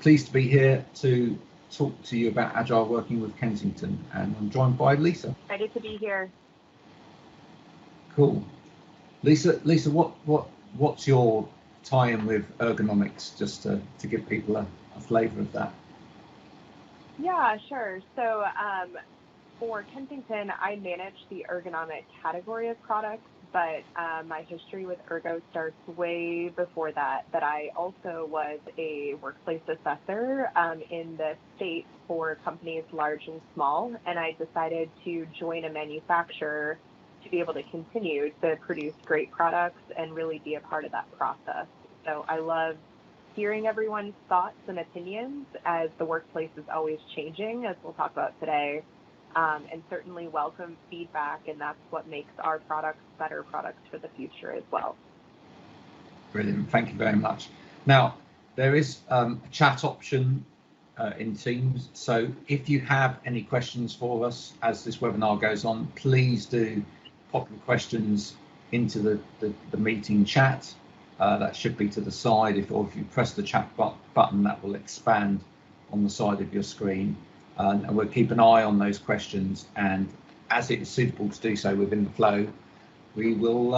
pleased to be here to talk to you about Agile Working with Kensington, and I'm joined by Lisa. Ready to be here. Cool. Lisa, what's your tie-in with ergonomics, just to give people a flavour of that? Yeah, sure. So for Kensington, I manage the ergonomic category of products, but my history with Ergo starts way before that. But I also was a workplace assessor in the state for companies large and small, and I decided to join a manufacturer to be able to continue to produce great products and really be a part of that process. So I love hearing everyone's thoughts and opinions, as the workplace is always changing, as we'll talk about today, and certainly welcome feedback, and that's what makes our products better products for the future as well. Brilliant, thank you very much. Now, there is a chat option in Teams, so if you have any questions for us as this webinar goes on, please do pop your questions into the meeting chat. That should be to the side, or if you press the chat button, that will expand on the side of your screen, and we'll keep an eye on those questions, and as it is suitable to do so within the flow, we'll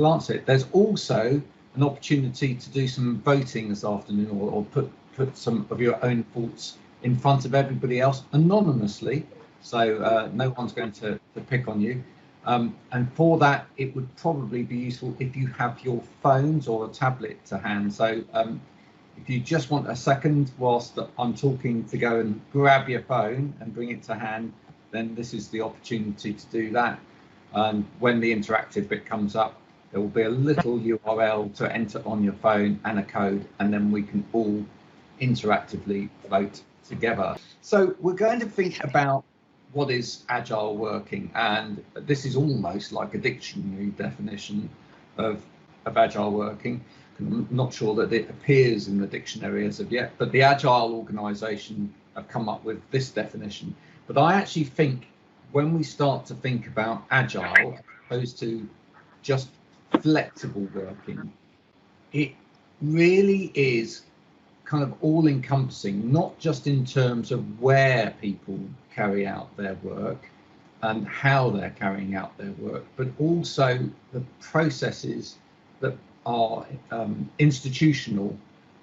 answer it. There's also an opportunity to do some voting this afternoon, or put some of your own thoughts in front of everybody else anonymously, so no one's going to pick on you. And for that, it would probably be useful if you have your phones or a tablet to hand. So if you just want a second whilst I'm talking to go and grab your phone and bring it to hand, then this is the opportunity to do that. And when the interactive bit comes up, there will be a little URL to enter on your phone and a code, and then we can all interactively vote together. So we're going to think about what is Agile Working, and this is almost like a dictionary definition of Agile Working. I'm not sure that it appears in the dictionary as of yet, but the Agile organisation have come up with this definition. But I actually think when we start to think about Agile, as opposed to just flexible working, it really is kind of all-encompassing, not just in terms of where people carry out their work and how they're carrying out their work, but also the processes that are institutional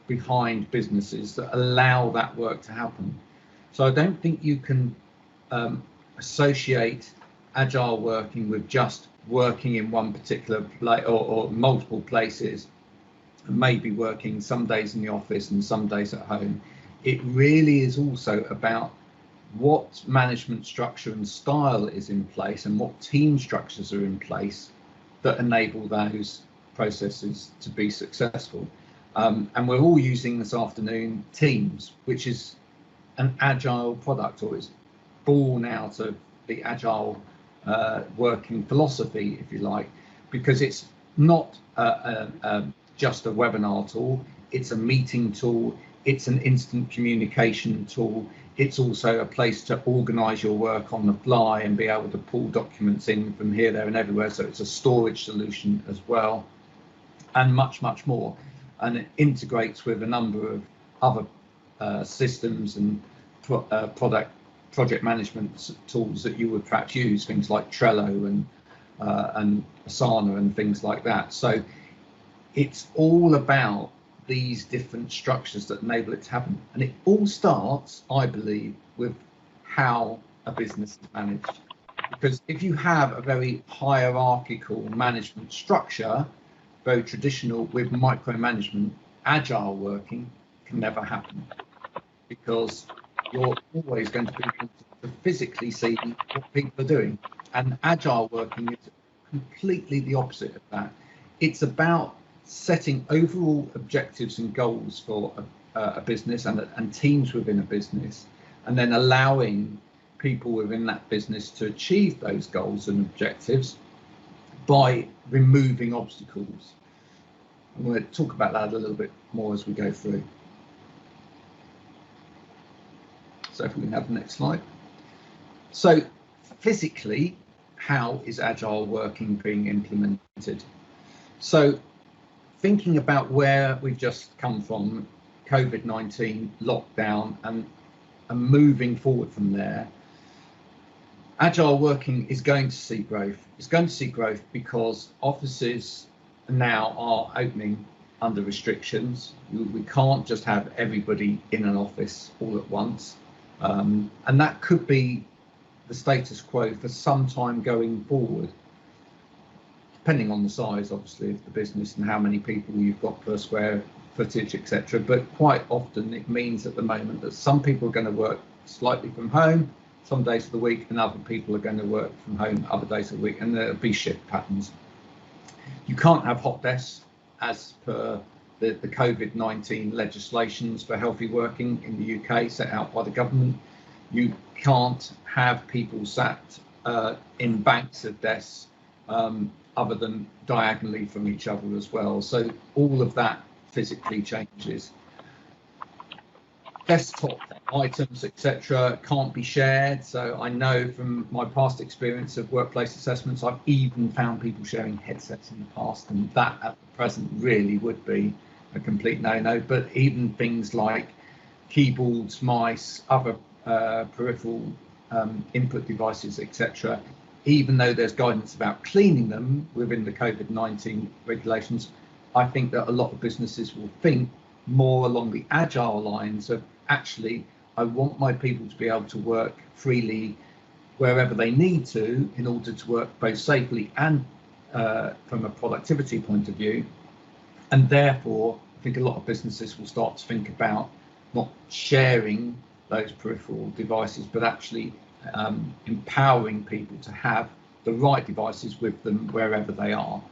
behind businesses that allow that work to happen. So I don't think you can associate Agile working with just working in one particular place or multiple places, maybe working some days in the office and some days at home. It really is also about what management structure and style is in place and what team structures are in place that enable those processes to be successful. And we're all using this afternoon Teams, which is an Agile product, or is born out of the Agile working philosophy, if you like, because it's not just a webinar tool, it's a meeting tool, it's an instant communication tool, it's also a place to organise your work on the fly and be able to pull documents in from here, there and everywhere, so it's a storage solution as well, and much more. And it integrates with a number of other systems and project management tools that you would perhaps use, things like Trello and Asana and things like that. So it's all about these different structures that enable it to happen. And it all starts, I believe, with how a business is managed. Because if you have a very hierarchical management structure, very traditional with micromanagement, Agile working can never happen, because you're always going to be able to physically see what people are doing. And Agile working is completely the opposite of that. It's about setting overall objectives and goals for a business and teams within a business, and then allowing people within that business to achieve those goals and objectives by removing obstacles. I'm going to talk about that a little bit more as we go through. So if we can have the next slide. So physically, how is Agile working being implemented? So thinking about where we've just come from, COVID-19 lockdown and moving forward from there, Agile Working is going to see growth. It's going to see growth because offices now are opening under restrictions. We can't just have everybody in an office all at once. And that could be the status quo for some time going forward, depending on the size, obviously, of the business and how many people you've got per square footage, etc. But quite often it means at the moment that some people are going to work slightly from home some days of the week, and other people are going to work from home other days of the week, and there'll be shift patterns. You can't have hot desks as per the COVID-19 legislations for healthy working in the UK set out by the government. You can't have people sat in banks of desks other than diagonally from each other as well. So all of that physically changes. Desktop items, etc., can't be shared. So I know from my past experience of workplace assessments, I've even found people sharing headsets in the past, and that at the present really would be a complete no-no. But even things like keyboards, mice, other peripheral input devices, etc., even though there's guidance about cleaning them within the COVID-19 regulations, I think that a lot of businesses will think more along the agile lines of, actually, I want my people to be able to work freely wherever they need to in order to work both safely and from a productivity point of view. And therefore, I think a lot of businesses will start to think about not sharing those peripheral devices, but actually empowering people to have the right devices with them wherever they are.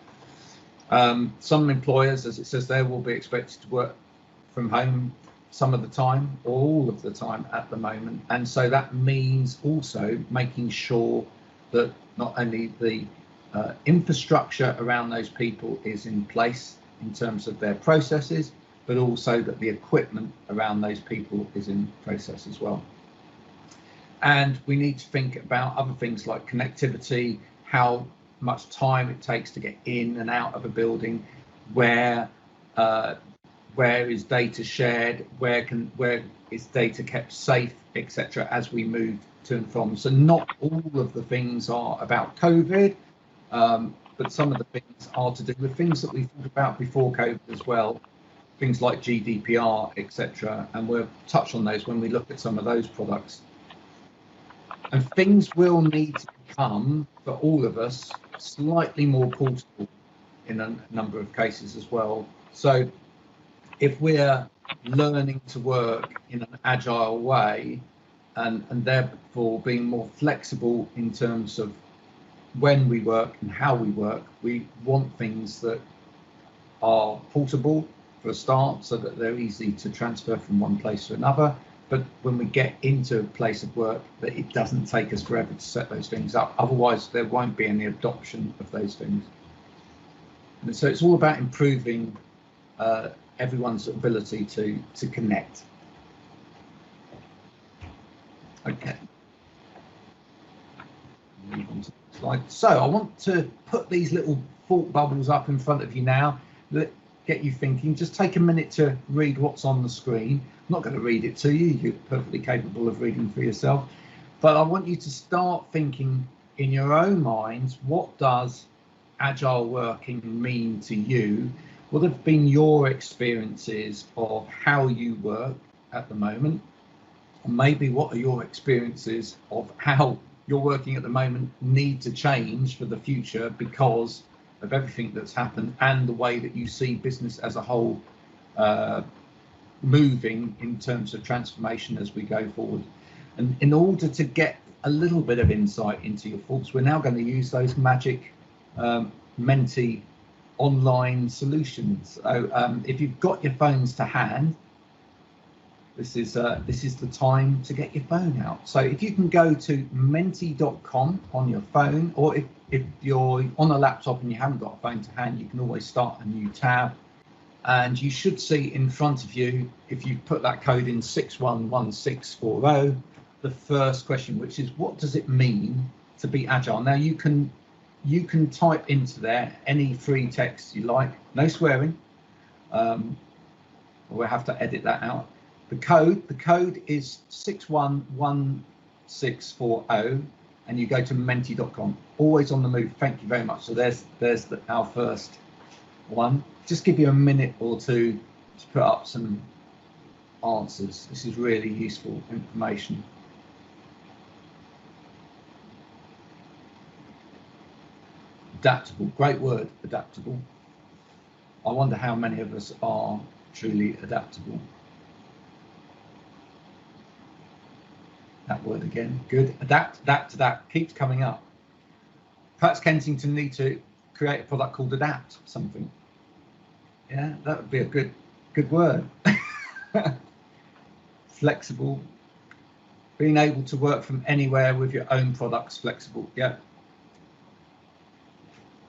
Some employers, as it says there, will be expected to work from home some of the time or all of the time at the moment, and so that means also making sure that not only the infrastructure around those people is in place in terms of their processes, but also that the equipment around those people is in process as well. And we need to think about other things like connectivity, how much time it takes to get in and out of a building, where is data shared, where is data kept safe, etc., as we move to and from. So not all of the things are about COVID, but some of the things are to do with things that we thought about before COVID as well, things like GDPR, etc., and we'll touch on those when we look at some of those products. And things will need to become, for all of us, slightly more portable in a number of cases as well. So if we're learning to work in an agile way and therefore being more flexible in terms of when we work and how we work, we want things that are portable for a start so that they're easy to transfer from one place to another. But when we get into a place of work, that it doesn't take us forever to set those things up. Otherwise, there won't be any adoption of those things. And so it's all about improving everyone's ability to connect. Okay. Move on to the slide. So I want to put these little thought bubbles up in front of you now. Get you thinking. Just take a minute to read what's on the screen. I'm not going to read it to you. You're perfectly capable of reading for yourself. But I want you to start thinking in your own minds, what does agile working mean to you? What have been your experiences of how you work at the moment? And maybe what are your experiences of how you're working at the moment need to change for the future because of everything that's happened and the way that you see business as a whole moving in terms of transformation as we go forward. And in order to get a little bit of insight into your thoughts, we're now going to use those magic Menti online solutions. So if you've got your phones to hand, this is the time to get your phone out. So if you can go to menti.com on your phone, or if you're on a laptop and you haven't got a phone to hand, you can always start a new tab. And you should see in front of you, if you put that code in 611640, the first question, which is, what does it mean to be agile? Now you can type into there any free text you like, no swearing. We'll have to edit that out. The code is 611640, and you go to menti.com. Always on the move. Thank you very much. So there's our first one. Just give you a minute or two to put up some answers. This is really useful information. Adaptable, great word, adaptable. I wonder how many of us are truly adaptable. That word again, good. Adapt, keeps coming up. Perhaps Kensington need to create a product called Adapt something. Yeah, that would be a good word. Flexible, being able to work from anywhere with your own products, flexible, yeah.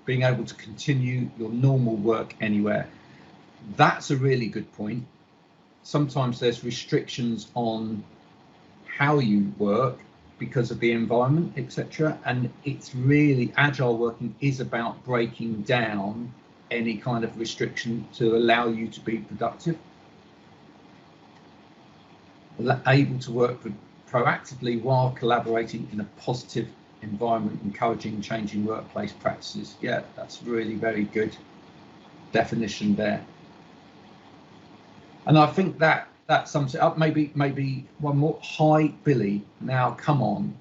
Being able to continue your normal work anywhere. That's a really good point. Sometimes there's restrictions on how you work because of the environment, etc. And it's really, agile working is about breaking down any kind of restriction to allow you to be productive. Able to work proactively while collaborating in a positive environment, encouraging changing workplace practices. Yeah, that's really very good definition there. And I think that sums it up. Maybe one more. Hi, Billy. Now, come on.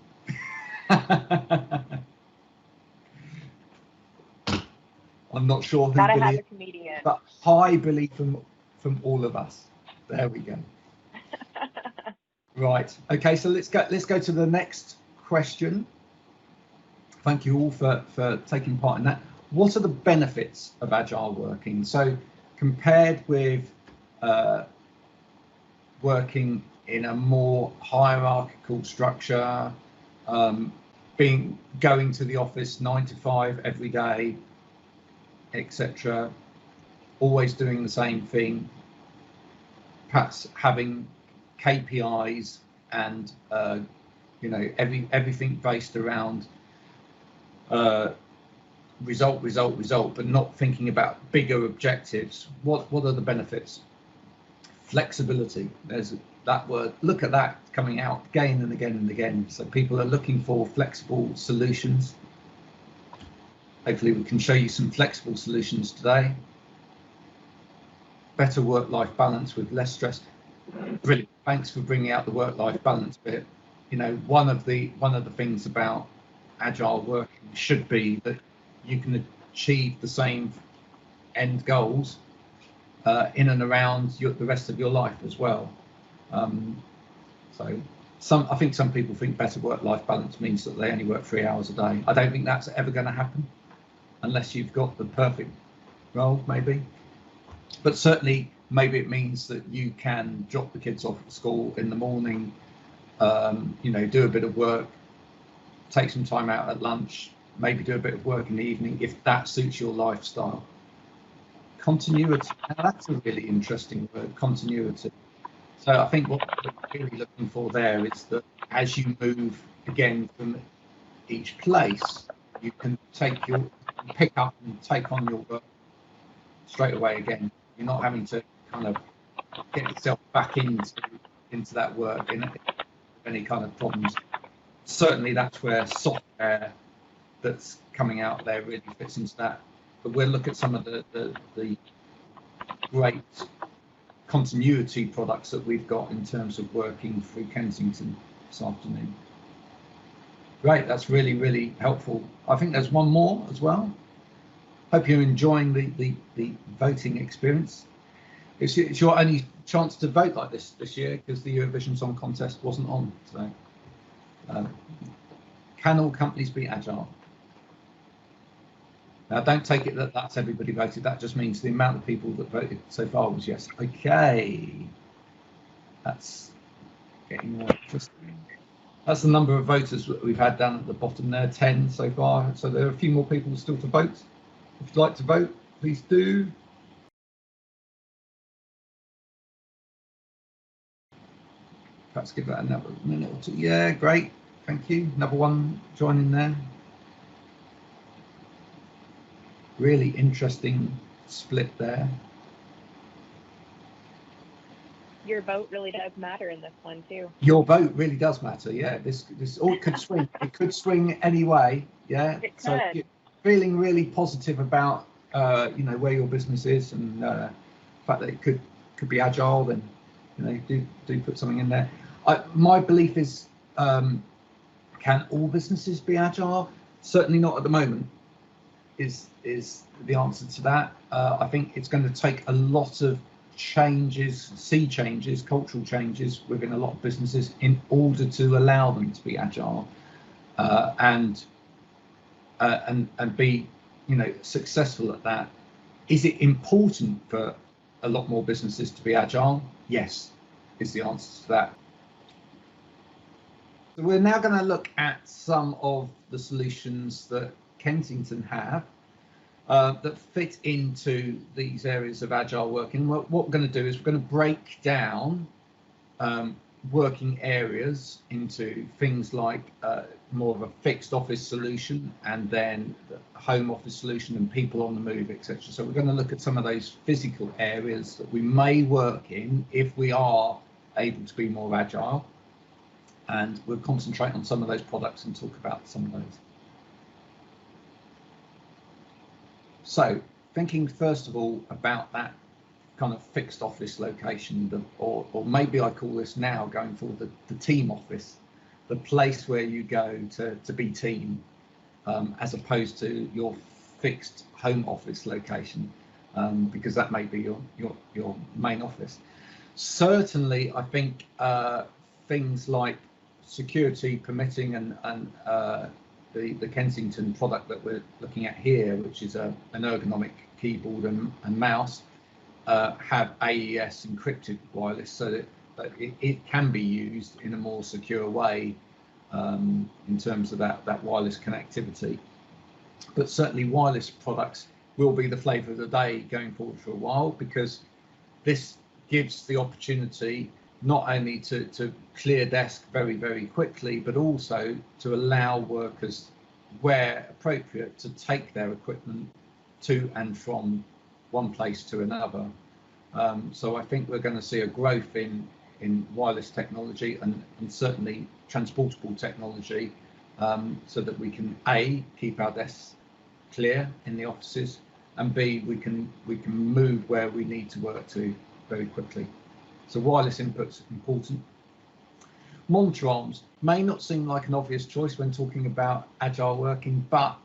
I'm not sure who Gotta Billy have is, a comedian. but hi, Billy, from all of us. There we go. Right. Okay. So let's go to the next question. Thank you all for taking part in that. What are the benefits of agile working? So compared with working in a more hierarchical structure, going to the office 9 to 5 every day, etc., always doing the same thing, perhaps having KPIs and everything based around result, but not thinking about bigger objectives. What are the benefits? Flexibility. There's that word. Look at that coming out again and again and again. So people are looking for flexible solutions. Hopefully we can show you some flexible solutions today. Better work-life balance with less stress. Brilliant. Thanks for bringing out the work-life balance bit. You know, one of the things about agile working should be that you can achieve the same end goals in and around the rest of your life as well. So I think some people think better work-life balance means that they only work 3 hours a day. I don't think that's ever going to happen unless you've got the perfect role, maybe. But certainly, maybe it means that you can drop the kids off at school in the morning, do a bit of work, take some time out at lunch, maybe do a bit of work in the evening, if that suits your lifestyle. Continuity. Now that's a really interesting word, continuity. So I think what we're really looking for there is that as you move again from each place, you can pick up and take on your work straight away again. You're not having to kind of get yourself back into that work in any kind of problems. Certainly that's where software that's coming out there really fits into that. But we'll look at some of the great continuity products that we've got in terms of working through Kensington this afternoon. Great, that's really, really helpful. I think there's one more as well. Hope you're enjoying the voting experience. It's your only chance to vote like this year because the Eurovision Song Contest wasn't on. So, can all companies be agile? Now, don't take it that that's everybody voted. That just means the amount of people that voted so far was yes. Okay, that's getting more interesting. That's the number of voters that we've had down at the bottom there, 10 so far. So there are a few more people still to vote. If you'd like to vote, please do. Perhaps give that another minute or two. Yeah, great. Thank you. Another one joining there. Really interesting split there. your vote really does matter in this one too. Your vote really does matter. Yeah, this all could swing. It could swing any way. Yeah. It So could. you're feeling really positive about where your business is, and the fact that it could be agile, then do put something in there. My belief is, can all businesses be agile? Certainly not at the moment. Is the answer to that? I think it's going to take a lot of changes, cultural changes within a lot of businesses in order to allow them to be agile and be successful at that. Is it important for a lot more businesses to be agile? Yes, is the answer to that. So we're now going to look at some of the solutions that Kensington have that fit into these areas of agile working. What we're going to do is we're going to break down working areas into things like more of a fixed office solution, and then the home office solution, and people on the move, etc. So we're going to look at some of those physical areas that we may work in if we are able to be more agile, and we'll concentrate on some of those products and talk about some of those. So thinking first of all about that kind of fixed office location, or maybe I call this now going forward the team office, the place where you go to be team, as opposed to your fixed home office location, because that may be your main office. Certainly, I think things like security permitting and the Kensington product that we're looking at here, which is an ergonomic keyboard and mouse, have AES encrypted wireless, so that it can be used in a more secure way in terms of that wireless connectivity. But certainly wireless products will be the flavour of the day going forward for a while, because this gives the opportunity not only to clear desk very, very quickly, but also to allow workers, where appropriate, to take their equipment to and from one place to another. So I think we're going to see a growth in wireless technology and certainly transportable technology, so that we can A, keep our desks clear in the offices, and B, we can move where we need to work to very quickly. So wireless input's important. Monitor arms may not seem like an obvious choice when talking about agile working, but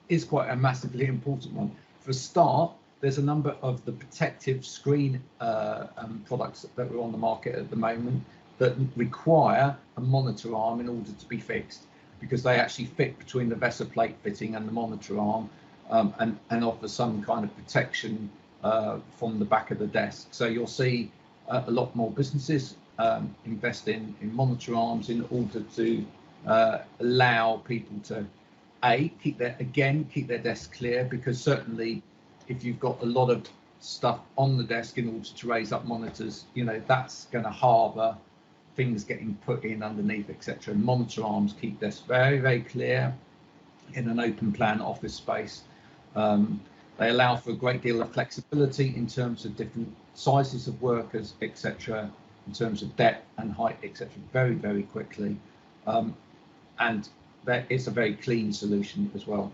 is quite a massively important one. For a start, there's a number of the protective screen products that are on the market at the moment that require a monitor arm in order to be fixed, because they actually fit between the VESA plate fitting and the monitor arm, and offer some kind of protection from the back of the desk. So you'll see a lot more businesses invest in monitor arms in order to allow people to keep their desk clear, because certainly if you've got a lot of stuff on the desk in order to raise up monitors, that's going to harbour things getting put in underneath, etc. And monitor arms keep desks very, very clear in an open plan office space. They allow for a great deal of flexibility in terms of different sizes of workers, etc., in terms of depth and height, etc., very, very quickly. And it's a very clean solution as well.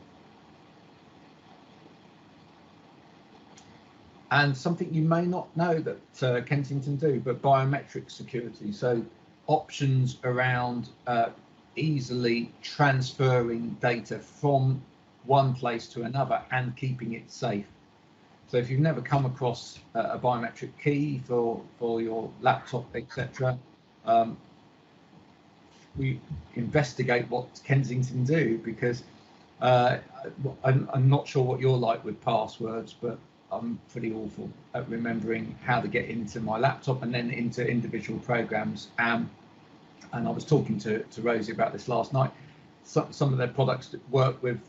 And something you may not know that Kensington do, but biometric security. So options around easily transferring data from one place to another and keeping it safe. So if you've never come across a biometric key for your laptop, etc., we investigate what Kensington do, because I'm not sure what you're like with passwords, but I'm pretty awful at remembering how to get into my laptop and then into individual programs. And I was talking to Rosie about this last night. Some of their products that work with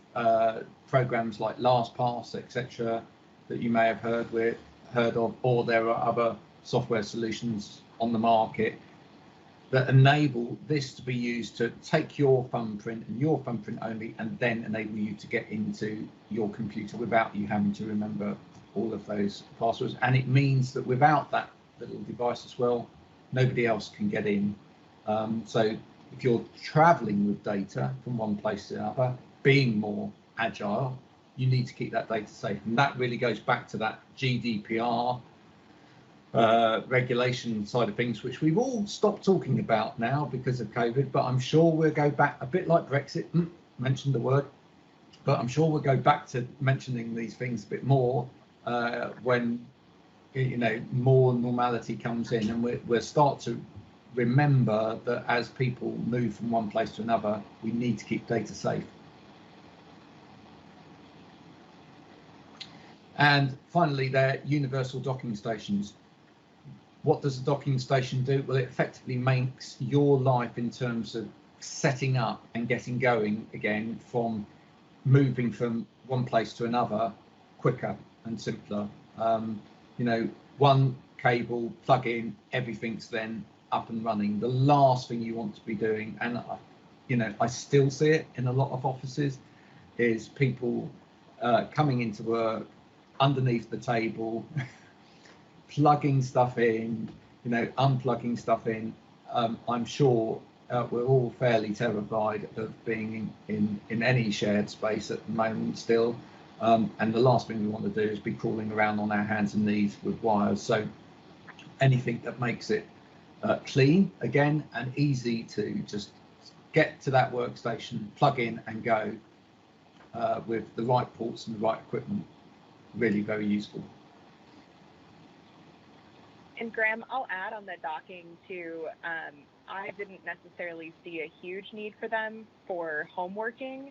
programs like LastPass, etc., that you may have heard of, or there are other software solutions on the market that enable this to be used to take your thumbprint and your thumbprint only, and then enable you to get into your computer without you having to remember all of those passwords. And it means that without the little device as well. Nobody else can get in. So if you're traveling with data from one place to another, being more agile, you need to keep that data safe. And that really goes back to that GDPR regulation side of things, which we've all stopped talking about now because of COVID, but I'm sure we'll go back a bit like Brexit, mentioned the word, but I'm sure we'll go back to mentioning these things a bit more when, you know, more normality comes in, and we'll start to remember that as people move from one place to another, we need to keep data safe. And finally, they're universal docking stations. What does a docking station do? Well, it effectively makes your life in terms of setting up and getting going again, from moving from one place to another, quicker and simpler. You know, one cable, plug in, everything's then up and running. The last thing you want to be doing, and you know, I still see it in a lot of offices, is people coming into work underneath the table, plugging stuff in, you know, unplugging stuff in. I'm sure we're all fairly terrified of being in any shared space at the moment still. And the last thing we want to do is be crawling around on our hands and knees with wires. So anything that makes it clean again and easy to just get to that workstation, plug in and go with the right ports and the right equipment, really very useful. And Graham, I'll add on the docking too. I didn't necessarily see a huge need for them for home working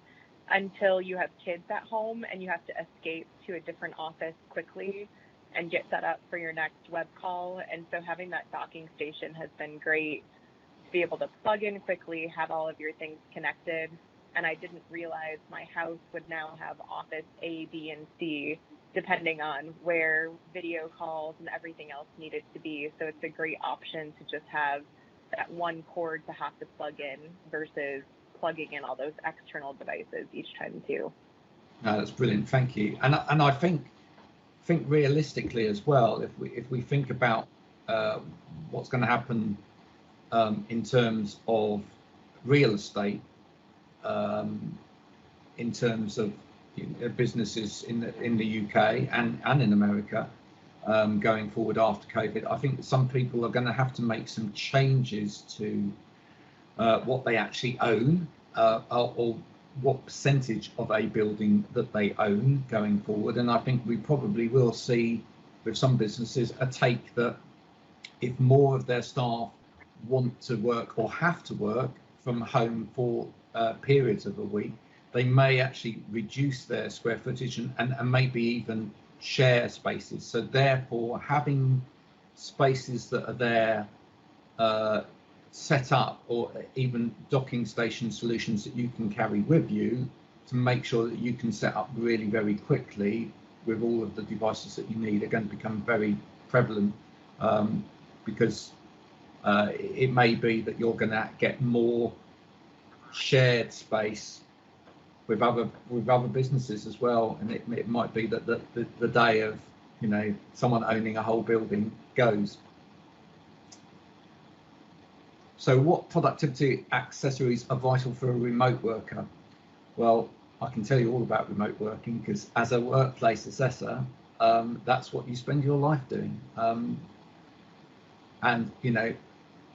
until you have kids at home and you have to escape to a different office quickly and get set up for your next web call. And so having that docking station has been great to be able to plug in quickly, have all of your things connected. And I didn't realize my house would now have office A, B, and C, depending on where video calls and everything else needed to be. So it's a great option to just have that one cord to have to plug in versus plugging in all those external devices each time too. No, that's brilliant, thank you. And I think realistically as well, if we think about what's going to happen in terms of real estate, in terms of businesses in the UK and in America going forward after COVID, I think that some people are going to have to make some changes to what they actually own, or what percentage of a building that they own going forward. And I think we probably will see with some businesses a take that if more of their staff want to work or have to work from home for periods of a week, they may actually reduce their square footage and maybe even share spaces. So therefore, having spaces that are there set up, or even docking station solutions that you can carry with you to make sure that you can set up really very quickly with all of the devices that you need, are going to become very prevalent, because it may be that you're going to get more shared space with other businesses as well, and it might be that the day of, you know, someone owning a whole building goes. So what productivity accessories are vital for a remote worker? Well, I can tell you all about remote working, because as a workplace assessor, that's what you spend your life doing. And you know,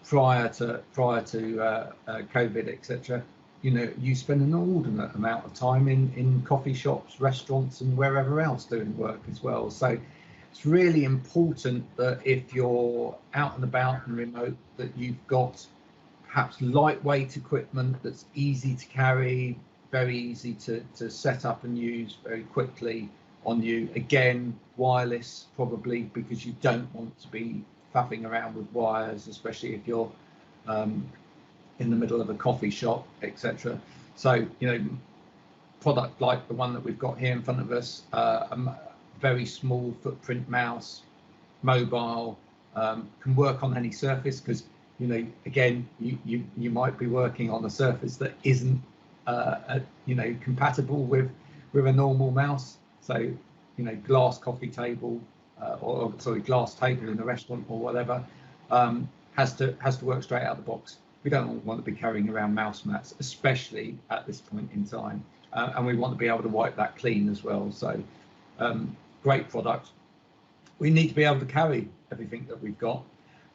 prior to COVID, etc., you know, you spend an inordinate amount of time in coffee shops, restaurants, and wherever else doing work as well. So it's really important that if you're out and about and remote, that you've got perhaps lightweight equipment that's easy to carry, very easy to set up and use very quickly on you. Again, wireless probably, because you don't want to be faffing around with wires, especially if you're in the middle of a coffee shop, etc. So, you know, product like the one that we've got here in front of us, a very small footprint mouse, mobile, can work on any surface, because, you know, again, you might be working on a surface that isn't, you know, compatible with a normal mouse. So, you know, glass coffee table, or sorry, glass table in a restaurant or whatever, has to work straight out of the box. We don't want to be carrying around mouse mats, especially at this point in time, and we want to be able to wipe that clean as well. So great product. We need to be able to carry everything that we've got,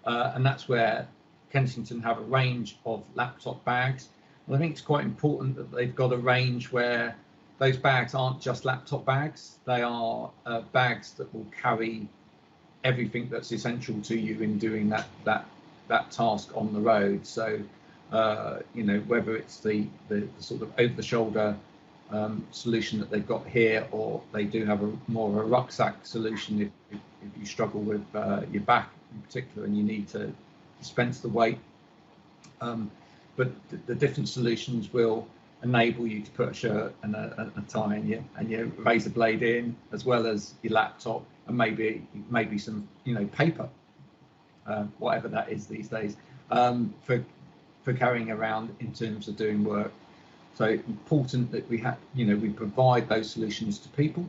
and that's where Kensington have a range of laptop bags. And I think it's quite important that they've got a range where those bags aren't just laptop bags. They are bags that will carry everything that's essential to you in doing that task on the road. So you know, whether it's the sort of over-the-shoulder solution that they've got here, or they do have more of a rucksack solution if you struggle with your back in particular and you need to dispense the weight. But the different solutions will enable you to put a shirt and a tie and your razor blade in, as well as your laptop and maybe some, you know, paper, whatever that is these days, for carrying around in terms of doing work. So important that we have, you know, we provide those solutions to people.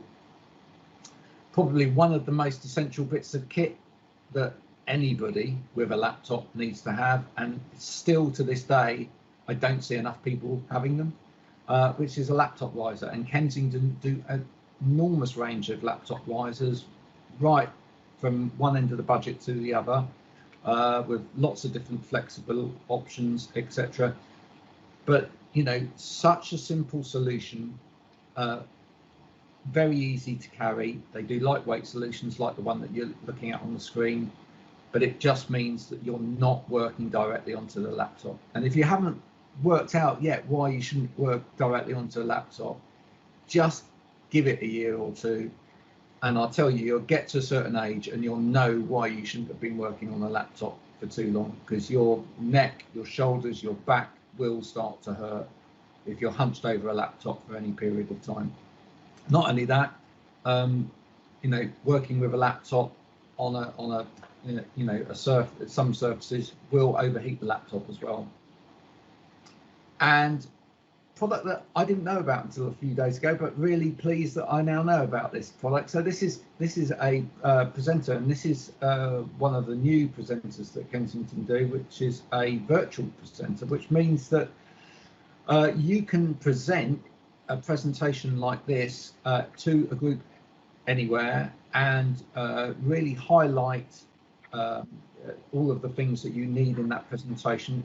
Probably one of the most essential bits of kit that anybody with a laptop needs to have, and still to this day I don't see enough people having them, which is a laptop riser. And Kensington do an enormous range of laptop risers, right from one end of the budget to the other, with lots of different flexible options, etc. But you know, such a simple solution, very easy to carry. They do lightweight solutions like the one that you're looking at on the screen, but it just means that you're not working directly onto the laptop. And if you haven't worked out yet why you shouldn't work directly onto a laptop, just give it a year or two, and I'll tell you, you'll get to a certain age and you'll know why you shouldn't have been working on a laptop for too long, because your neck, your shoulders, your back will start to hurt if you're hunched over a laptop for any period of time. Not only that, you know, working with a laptop on a you know, some surfaces will overheat the laptop as well. And product that I didn't know about until a few days ago, but really pleased that I now know about this product. So this is a presenter, and this is one of the new presenters that Kensington do, which is a virtual presenter, which means that you can present a presentation like this to a group anywhere, and really highlight all of the things that you need in that presentation,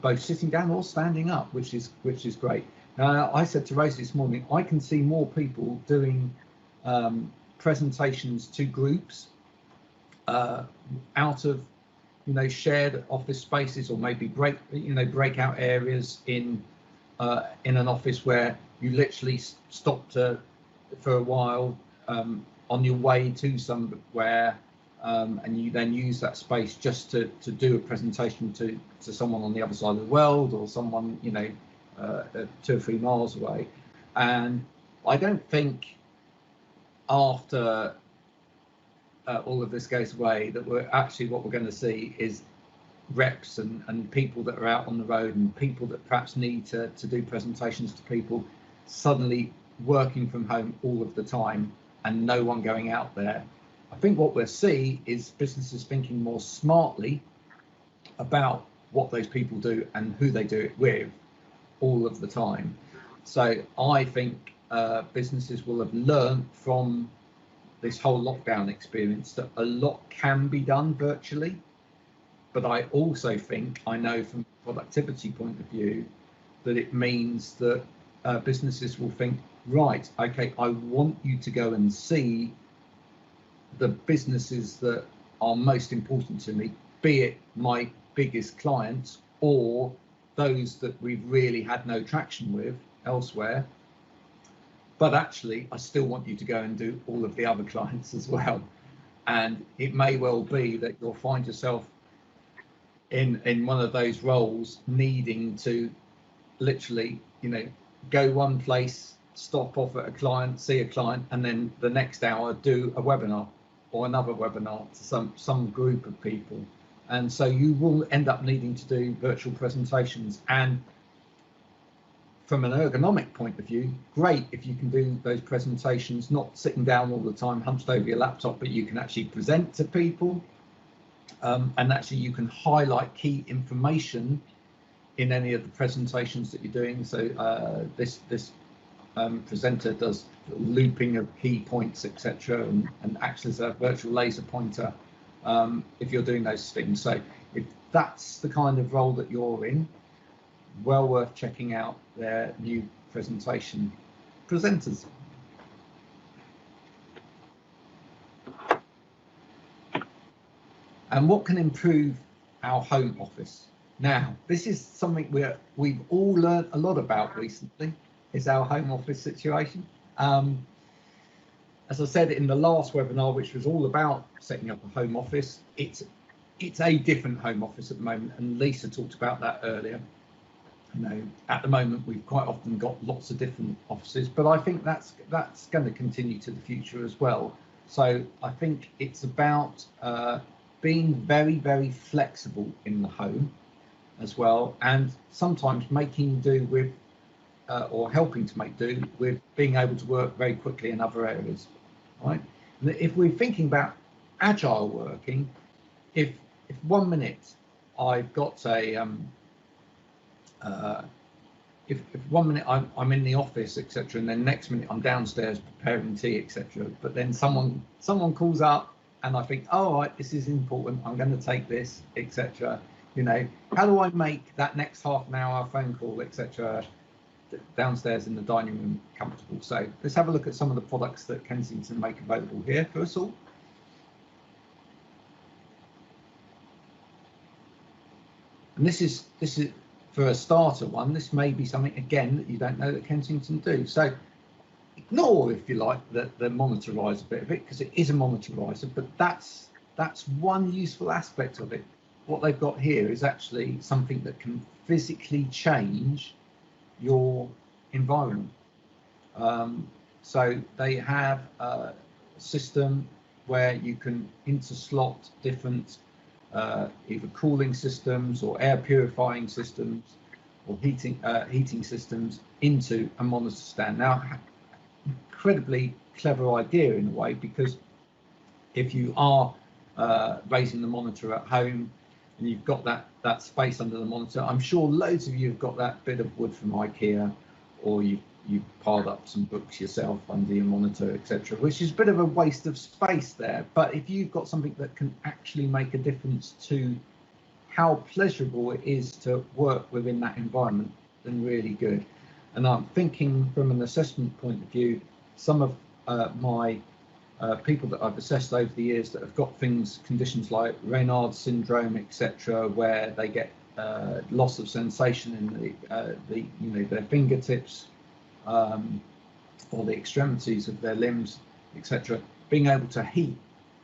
both sitting down or standing up, which is great. Now, I said to Rosie this morning, I can see more people doing presentations to groups out of, you know, shared office spaces, or maybe breakout areas in an office where you literally stop for a while on your way to somewhere, and you then use that space just to do a presentation to someone on the other side of the world, or someone, you know, 2 or 3 miles away. And I don't think after all of this goes away that what we're going to see is reps and people that are out on the road, and people that perhaps need to do presentations to people, suddenly working from home all of the time and no one going out there. I think what we'll see is businesses thinking more smartly about what those people do and who they do it with all of the time. So I think businesses will have learned from this whole lockdown experience that a lot can be done virtually. But I also think, I know from a productivity point of view, that it means that businesses will think, right, okay, I want you to go and see the businesses that are most important to me, be it my biggest clients or those that we've really had no traction with elsewhere. But actually, I still want you to go and do all of the other clients as well. And it may well be that you'll find yourself in one of those roles, needing to literally, you know, go one place, stop off at a client, see a client, and then the next hour do a webinar or another webinar to some group of people. And so you will end up needing to do virtual presentations. And from an ergonomic point of view, great if you can do those presentations, not sitting down all the time, hunched over your laptop, but you can actually present to people, and actually you can highlight key information in any of the presentations that you're doing. So this presenter does looping of key points, etc., and acts as a virtual laser pointer if you're doing those things. So if that's the kind of role that you're in, well worth checking out their new presentation presenters. And what can improve our home office? Now, this is something we've all learned a lot about recently, is our home office situation. As I said in the last webinar, which was all about setting up a home office, it's a different home office at the moment, and Lisa talked about that earlier. You know, at the moment we've quite often got lots of different offices, but I think that's going to continue to the future as well. So I think it's about being very, very flexible in the home as well, and sometimes making do with or helping to make do with being able to work very quickly in other areas, right? And if we're thinking about agile working, if 1 minute I've got a if 1 minute I'm in the office, etc., and then next minute I'm downstairs preparing tea, etc., but then someone calls up and I think, oh, right, this is important, I'm going to take this, etc. You know, how do I make that next half an hour phone call, etc., downstairs in the dining room comfortable? So let's have a look at some of the products that Kensington make available here for us all. And this is for a starter one. This may be something again that you don't know that Kensington do. So ignore, if you like, the monitorizer bit of it, because it is a monitorizer, but that's one useful aspect of it. What they've got here is actually something that can physically change your environment. So they have a system where you can interslot different either cooling systems or air purifying systems or heating systems into a monitor stand. Now, incredibly clever idea in a way, because if you are raising the monitor at home and you've got that space under the monitor, I'm sure loads of you have got that bit of wood from IKEA, or you've piled up some books yourself under your monitor, etc., which is a bit of a waste of space there. But if you've got something that can actually make a difference to how pleasurable it is to work within that environment, then really good. And I'm thinking from an assessment point of view, some of my people that I've assessed over the years that have got conditions like Raynaud's syndrome, etc., where they get loss of sensation in their fingertips or the extremities of their limbs, etc. Being able to heat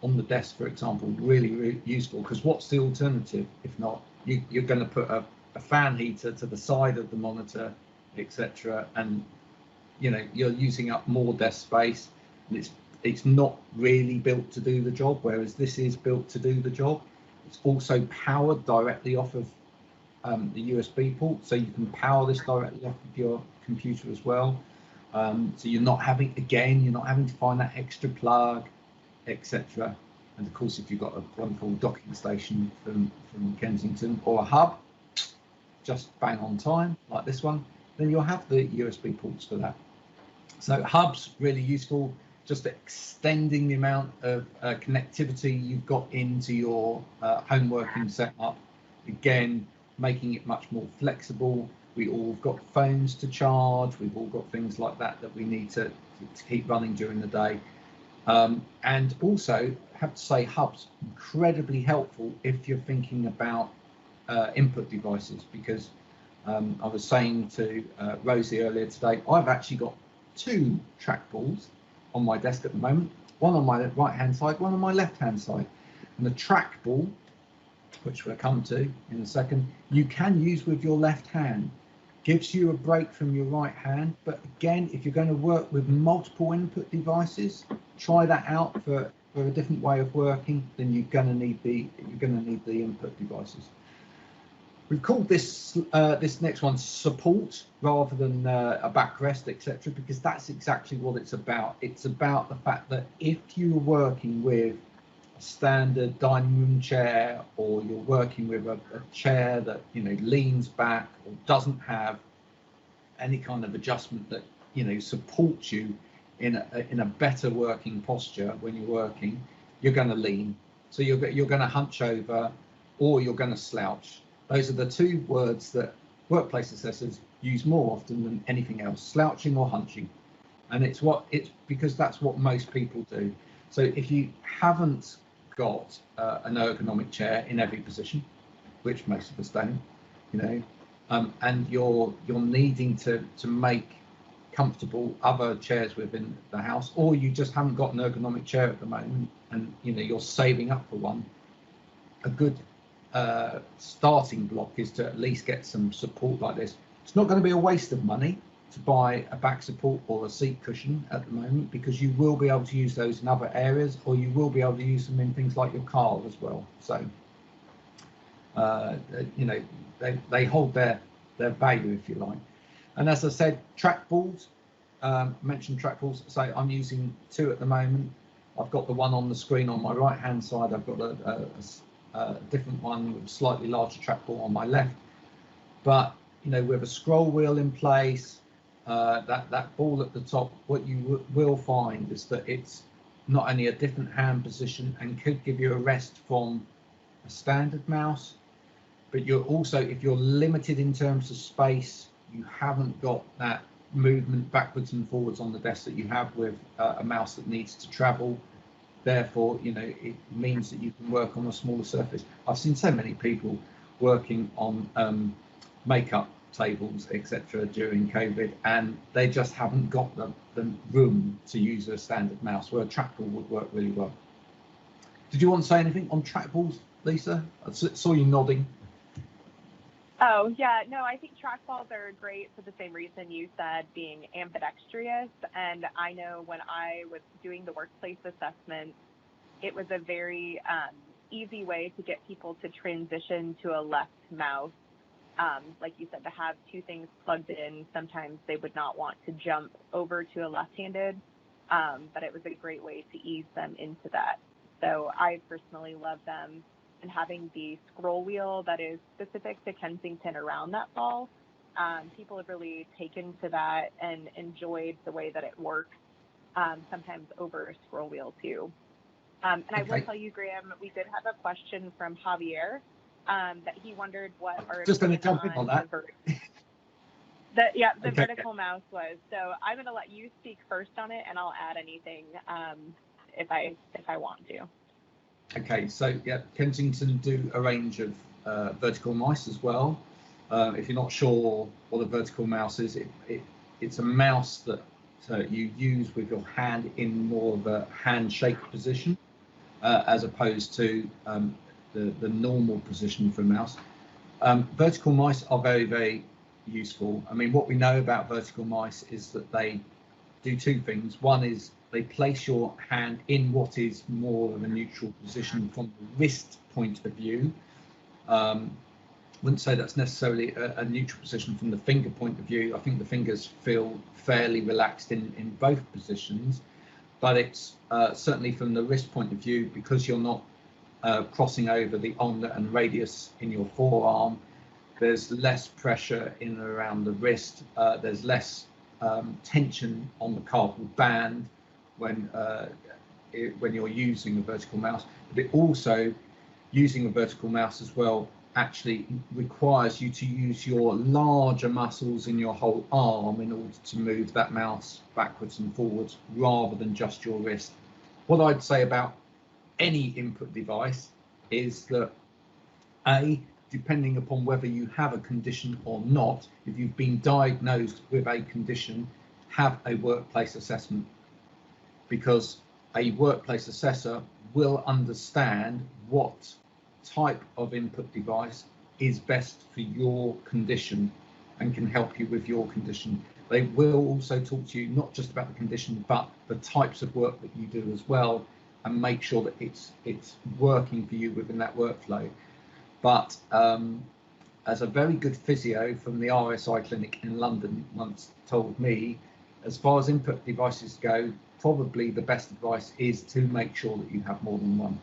on the desk, for example, really useful, because what's the alternative if not you're going to put a fan heater to the side of the monitor, etc., and you're using up more desk space, and it's not really built to do the job, whereas this is built to do the job. It's also powered directly off of the USB port, so you can power this directly off of your computer as well. So you're not having to find that extra plug, etc. And of course, if you've got a wonderful docking station from Kensington, or a hub just bang on time like this one, then you'll have the USB ports for that. So hubs really useful, just extending the amount of connectivity you've got into your home working setup. Again, making it much more flexible. We all got phones to charge. We've all got things like that we need to keep running during the day. And also, I have to say, hubs incredibly helpful if you're thinking about input devices, because I was saying to Rosie earlier today, I've actually got 2 trackballs on my desk at the moment, one on my right hand side, one on my left hand side. And the trackball, which we'll come to in a second, you can use with your left hand. Gives you a break from your right hand, but again, if you're going to work with multiple input devices, try that out for a different way of working. Then you're going to need the input devices. We've called this this next one support rather than a backrest, etc., because that's exactly what it's about. It's about the fact that if you're working with a standard dining room chair, or you're working with a chair that leans back or doesn't have any kind of adjustment that supports you in a better working posture when you're working, you're going to lean. So you're going to hunch over, or you're going to slouch. Those are the two words that workplace assessors use more often than anything else: slouching or hunching. And it's because that's what most people do. So if you haven't got an ergonomic chair in every position, which most of us don't, and you're needing to make comfortable other chairs within the house, or you just haven't got an ergonomic chair at the moment, and you're saving up for one, a good starting block is to at least get some support like this. It's not going to be a waste of money to buy a back support or a seat cushion at the moment, because you will be able to use those in other areas, or you will be able to use them in things like your car as well. So they hold their value, if you like. And as I said, trackballs, mentioned trackballs. So I'm using two at the moment. I've got the one on the screen on my right hand side. I've got a different one with a slightly larger trackball on my left. But with a scroll wheel in place, that ball at the top, what you will find is that it's not only a different hand position and could give you a rest from a standard mouse, but you're also, if you're limited in terms of space, you haven't got that movement backwards and forwards on the desk that you have with a mouse that needs to travel. Therefore, it means that you can work on a smaller surface. I've seen so many people working on makeup tables, etc., during COVID, and they just haven't got the room to use a standard mouse, where a trackball would work really well. Did you want to say anything on trackballs, Lisa? I saw you nodding. Oh, yeah, no, I think trackballs are great for the same reason you said, being ambidextrous. And I know when I was doing the workplace assessment, it was a very easy way to get people to transition to a left mouse. Like you said, to have two things plugged in, sometimes they would not want to jump over to a left-handed, but it was a great way to ease them into that. So I personally love them. And having the scroll wheel that is specific to Kensington around that ball, people have really taken to that and enjoyed the way that it works, sometimes over a scroll wheel too. And I will tell you, Graham, we did have a question from Javier that he wondered what our just going to jump in on that. The vertical mouse was. So I'm going to let you speak first on it, and I'll add anything if I want to. Okay, so yeah, Kensington do a range of vertical mice as well. If you're not sure what a vertical mouse is, it's a mouse that you use with your hand in more of a handshake position, as opposed to the normal position for a mouse. Vertical mice are very, very useful. I mean, what we know about vertical mice is that they do two things. One is they place your hand in what is more of a neutral position from the wrist point of view. Wouldn't say that's necessarily a neutral position from the finger point of view. I think the fingers feel fairly relaxed in both positions, but it's certainly from the wrist point of view, because you're not crossing over the ulnar and radius in your forearm. There's less pressure in and around the wrist. There's less tension on the carpal band when you're using a vertical mouse. But it also, using a vertical mouse as well, actually requires you to use your larger muscles in your whole arm in order to move that mouse backwards and forwards, rather than just your wrist. What I'd say about any input device is that, depending upon whether you have a condition or not, if you've been diagnosed with a condition, have a workplace assessment, because a workplace assessor will understand what type of input device is best for your condition and can help you with your condition. They will also talk to you not just about the condition, but the types of work that you do as well, and make sure that it's working for you within that workflow. But as a very good physio from the RSI clinic in London once told me, as far as input devices go, probably the best advice is to make sure that you have more than one.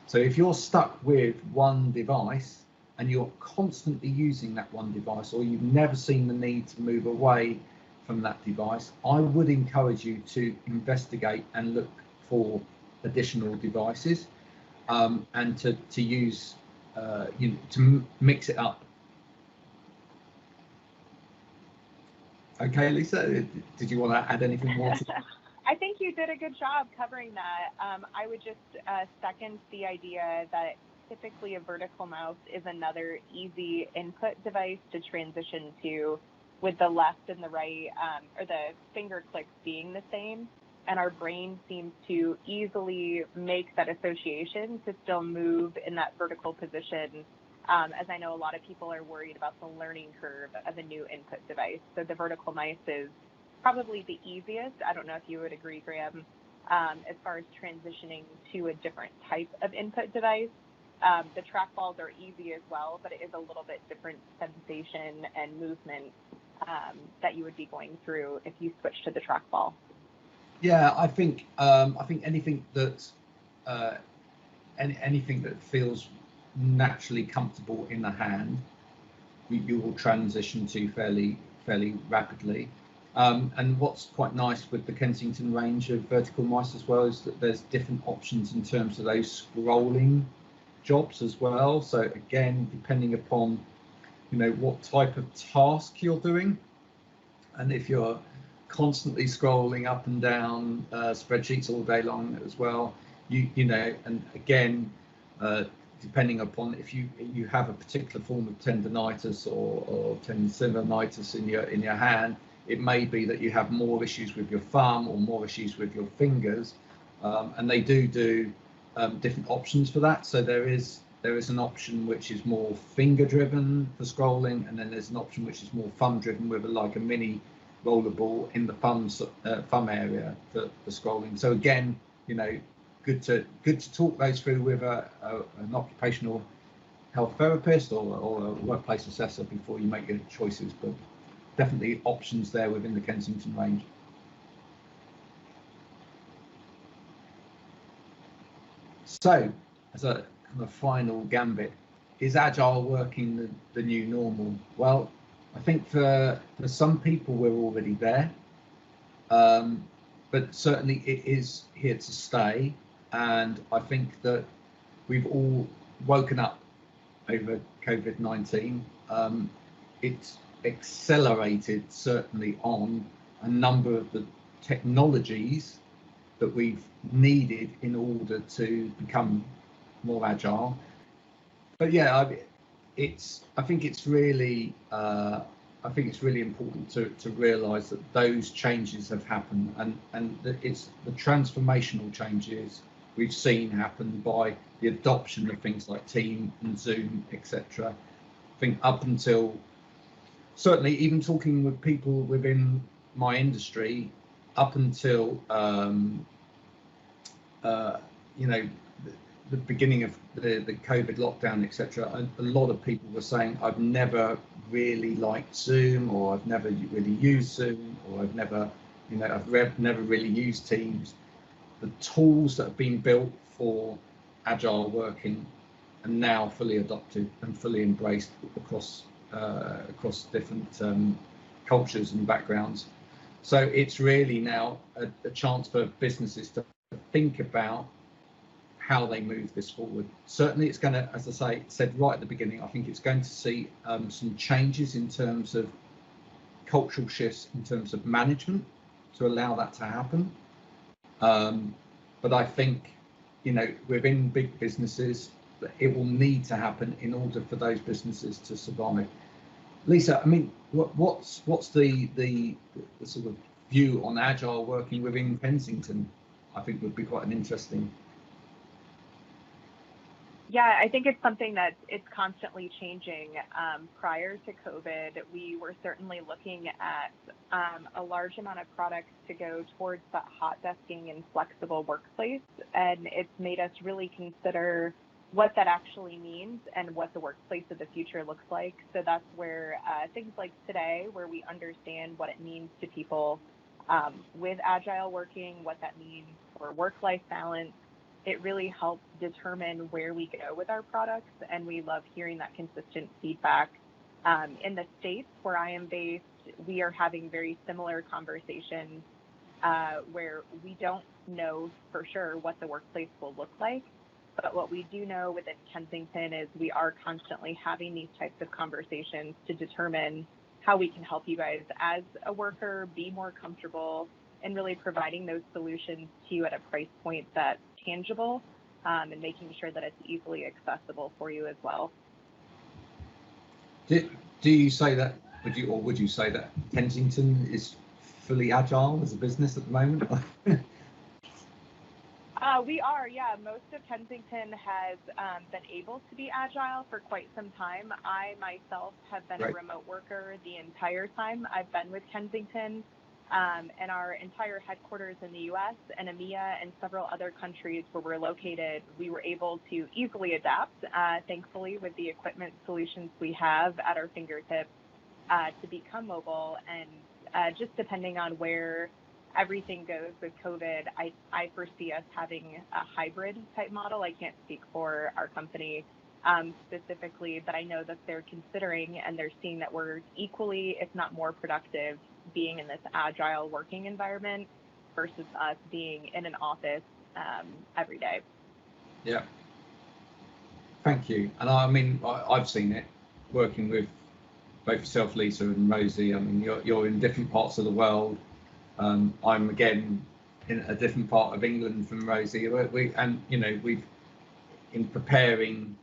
So if you're stuck with one device and you're constantly using that one device, or you've never seen the need to move away from that device, I would encourage you to investigate and look for additional devices, and to use, to mix it up. Okay, Lisa, did you want to add anything more to that? I think you did a good job covering that. I would just second the idea that typically a vertical mouse is another easy input device to transition to, with the left and the right, or the finger clicks being the same. And our brain seems to easily make that association to still move in that vertical position, as I know a lot of people are worried about the learning curve of a new input device. So the vertical mice is probably the easiest. I don't know if you would agree, Graham, as far as transitioning to a different type of input device. The trackballs are easy as well, but it is a little bit different sensation and movement that you would be going through if you switch to the trackball. Yeah, I think anything that anything that feels naturally comfortable in the hand, you will transition to fairly rapidly. And what's quite nice with the Kensington range of vertical mice as well is that there's different options in terms of those scrolling jobs as well. So again, depending upon what type of task you're doing, and if you're constantly scrolling up and down spreadsheets all day long as well, and again, depending upon if you have a particular form of tendonitis or tendinopathy in your hand, it may be that you have more issues with your thumb or more issues with your fingers, and they do different options for that. So there is an option which is more finger driven for scrolling, and then there's an option which is more thumb driven with a mini rollerball in the thumb area for scrolling. So again, good to talk those through with an occupational health therapist or a workplace assessor before you make your choices. But definitely options there within the Kensington range. So, as a kind of final gambit, is agile working the new normal? Well, I think for some people we're already there, but certainly it is here to stay. And I think that we've all woken up over COVID-19. It's accelerated certainly on a number of the technologies that we've needed in order to become more agile. But yeah, I think it's really important to realise that those changes have happened, and that it's the transformational changes we've seen happen by the adoption of things like Team and Zoom, etc. I think up until certainly even talking with people within my industry, up until the beginning of the COVID lockdown, etc., a lot of people were saying, I've never really liked Zoom, or I've never really used Zoom, or I've never really used Teams. The tools that have been built for agile working are now fully adopted and fully embraced across different cultures and backgrounds. So it's really now a chance for businesses to think about how they move this forward. Certainly it's going to, as I said right at the beginning, I think it's going to see some changes in terms of cultural shifts, in terms of management, to allow that to happen. But I think, within big businesses, it will need to happen in order for those businesses to survive. Lisa, I mean, what's the sort of view on agile working within Kensington? I think would be quite an interesting. Yeah, I think it's something that it's constantly changing. Prior to COVID, we were certainly looking at a large amount of products to go towards that hot desking and flexible workplace, and it's made us really consider what that actually means and what the workplace of the future looks like. So that's where things like today, where we understand what it means to people with Agile working, what that means for work-life balance, it really helps determine where we go with our products. And we love hearing that consistent feedback. In the States where I am based, we are having very similar conversations where we don't know for sure what the workplace will look like. But what we do know within Kensington is we are constantly having these types of conversations to determine how we can help you guys as a worker be more comfortable and really providing those solutions to you at a price point that's tangible and making sure that it's easily accessible for you as well. Do you say that, would you say that Kensington is fully agile as a business at the moment? We are, yeah. Most of Kensington has been able to be agile for quite some time. I myself have been a remote worker the entire time I've been with Kensington, and our entire headquarters in the U.S. and EMEA and several other countries where we're located, we were able to easily adapt, thankfully, with the equipment solutions we have at our fingertips to become mobile. And just depending on where everything goes with COVID, I foresee us having a hybrid type model. I can't speak for our company specifically, but I know that they're considering and they're seeing that we're equally, if not more productive, being in this agile working environment versus us being in an office every day. Yeah. Thank you. And I mean, I've seen it working with both yourself, Lisa, and Rosie. I mean, you're in different parts of the world. I'm again in a different part of England from Rosie. We've in preparing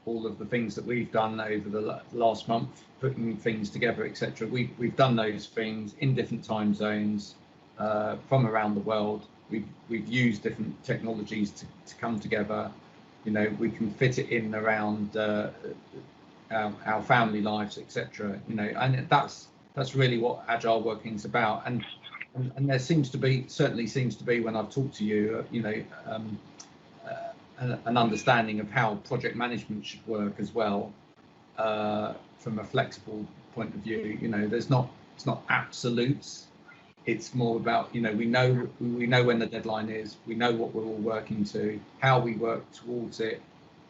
all of the things that we've done over the last month, putting things together, etc. We've done those things in different time zones from around the world. We've used different technologies to come together. We can fit it in around our family lives, etc. And that's really what Agile Working is about. And there certainly seems to be when I've talked to you, an understanding of how project management should work as well, from a flexible point of view. It's not absolutes. It's more about, we know when the deadline is, we know what we're all working to, how we work towards it,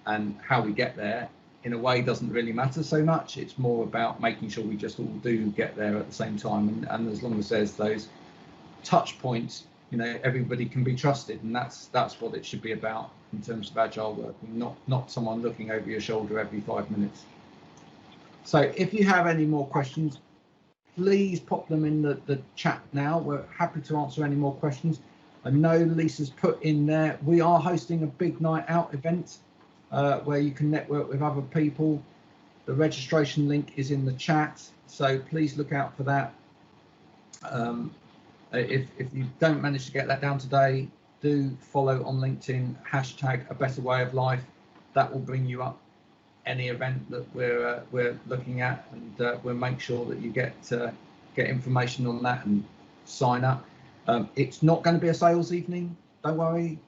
and how we get there. In a way, doesn't really matter so much. It's more about making sure we just all do get there at the same time, and as long as there's those touch points, everybody can be trusted, and that's what it should be about in terms of agile working, not someone looking over your shoulder every 5 minutes. So if you have any more questions, please pop them in the chat now. We're happy to answer any more questions. I know Lisa's put in there, we are hosting a big night out event where you can network with other people. The registration link is in the chat, so please look out for that. If you don't manage to get that down today, do follow on LinkedIn, # a better way of life. That will bring you up any event that we're looking at, and we'll make sure that you get information on that and sign up. It's not going to be a sales evening, don't worry.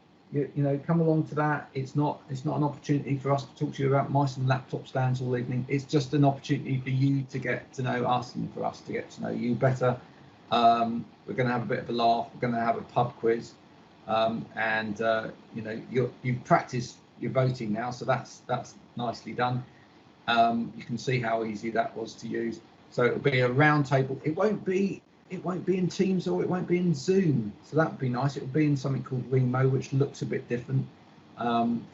Come along to that. It's not an opportunity for us to talk to you about mice and laptop stands all evening. It's just an opportunity for you to get to know us and for us to get to know you better. We're going to have a bit of a laugh. We're going to have a pub quiz, and you've practiced your voting now, so that's nicely done. You can see how easy that was to use. So it'll be a round table. It won't be in Teams or it won't be in Zoom, so that would be nice. It will be in something called Remo, which looks a bit different,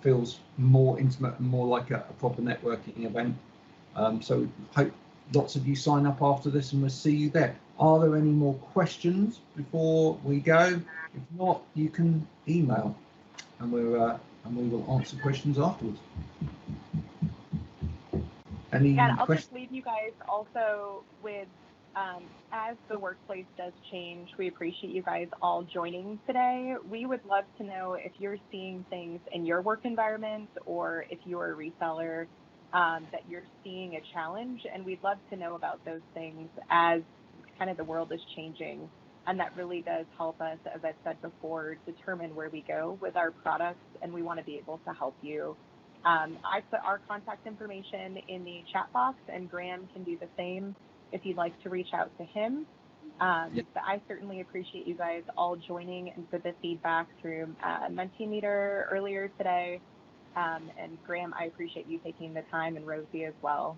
feels more intimate and more like a proper networking event. So hope lots of you sign up after this, and we'll see you there. Are there any more questions before we go? If not, you can email, and we will answer questions afterwards. Any I'll questions? just leave you guys also with, as the workplace does change, we appreciate you guys all joining today. We would love to know if you're seeing things in your work environment, or if you're a reseller that you're seeing a challenge, and we'd love to know about those things as kind of the world is changing. And that really does help us, as I've said before, determine where we go with our products, and we want to be able to help you I put our contact information in the chat box, and Graham can do the same if you'd like to reach out to him. But I certainly appreciate you guys all joining and for the feedback through Mentimeter earlier today. And Graham, I appreciate you taking the time, and Rosie as well.